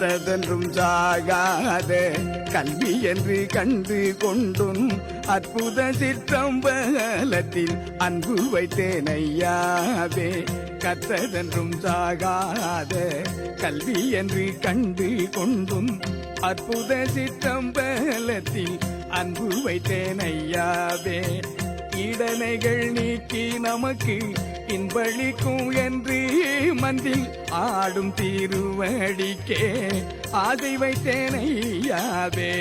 கற்றதென்றும் சாகாத கல்வி என்று கண்டு கொண்டும் அற்புத சிற்றம்பலத்தில் அன்பு வைத்தேன் ஐயாவே. கற்றதென்றும் சாகாத கல்வி என்று கண்டு கொண்டும் அற்புத சிற்றம்பலத்தில் அன்பு வைத்தேன் ஐயாவே. இடனைகள் நீக்கி நமக்கு இன்பளிக்கும் என்று மந்தில் ஆடும் திருவடிக்கே ஆசை வைத்தேன் ஐயாவே.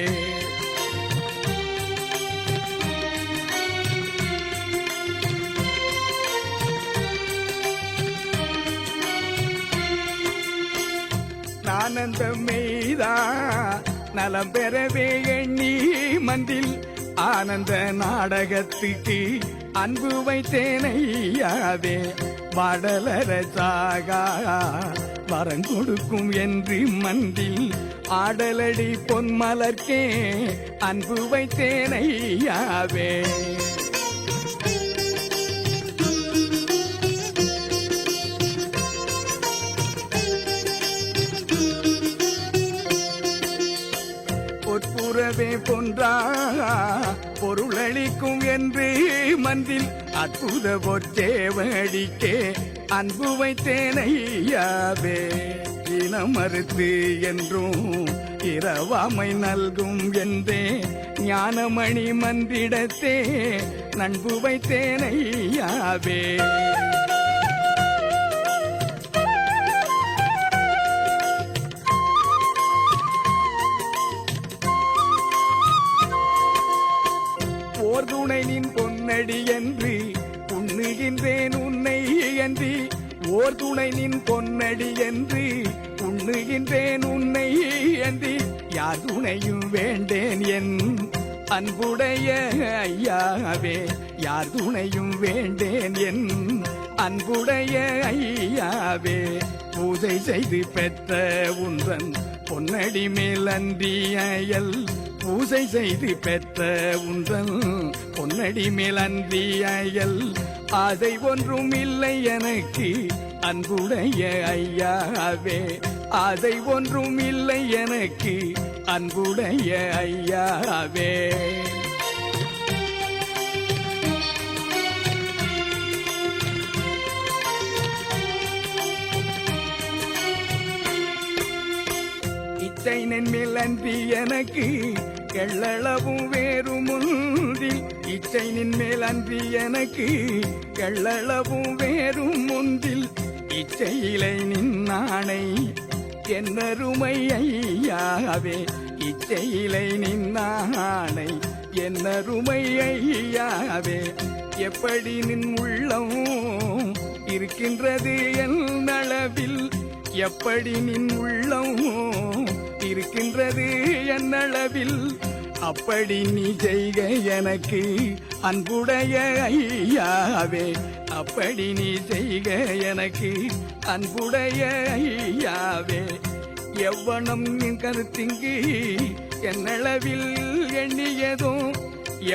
ஆனந்தம் மெய்தா நலம் பெறவே எண்ணி மந்தில் ஆனந்த நாடகத்துக்கு அன்பு வைத்தேன் ஐயாவே. பாடலர சாகா வரம் கொடுக்கும் என்று மந்தில் ஆடலடி பொன்மலர்க்கே அன்பு வைத்தேன் ஐயாவே. பொற்புறவே பொன்றா பொருளளிக்கும் என்று மந்தில் அற்புத பொற்சேவடிக்கே அன்பு வைத்தேன் ஐயாவே. இனம் மறுத்து என்றும் இரவாமை நல்கும் என்றே ஞானமணி மந்திடத்தே நண்பு வைத்தேன் ஐயாவே. ஓர் துணை நின் பொன்னடி என்று உண்ணுகின்றேன் உன்னை என்று. ஓர் துணை நின் பொன்னடி என்று உண்ணுகின்றேன் உன்னை என்று. யார் துணையும் வேண்டேன் என் அன்புடைய ஐயாவே. யார் துணையும் வேண்டேன் என் அன்புடைய ஐயாவே. பூஜை செய்து பெற்ற உன்றன் பொன்னடி மேல் அன்றி அயல். பூஜை செய்து பெற்ற உன்றன் பொன்னடி மேல் அன்றி அயல். ஆசை ஒன்றும் இல்லை எனக்கு அன்புடைய ஐயாவே. ஆசை ஒன்றும் இல்லை எனக்கு அன்புடைய ஐயாவே. இச்சை நென்மேல் அன்றி எனக்கு எள்ளளவும் வேறு முந்தில். இச்சை நின்மேல் அன்றி எனக்கு எள்ளளவும் வேறு முந்தில். இச்சையிலை நின்னானை என்னருமை ஐயாவே. இச்சையிலை நின்னானை என்னருமை ஐயாவே. எப்படி நின் உள்ளம் இருக்கின்றது என் அளவில். எப்படி நின் உள்ளம் இருக்கின்றது என் அளவில். அப்படி நீ செய்க எனக்கு அன்புடைய ஐயாவே. அப்படி நீ செய்க எனக்கு அன்புடைய ஐயாவே. எவ்வனம் நின் கருத்திங்கு என்னளவில் எண்ணியதோ.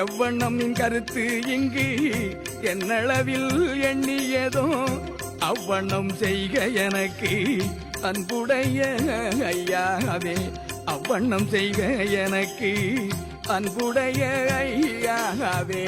எவ்வண்ணம் நின் கருத்து இங்கு என்னளவில் எண்ணியதோ. அவ்வண்ணம் செய்க எனக்கு அன்புடைய ஐயாவே. அவ்வண்ணம் செய்க எனக்கு அன்புடைய ஐயாவே.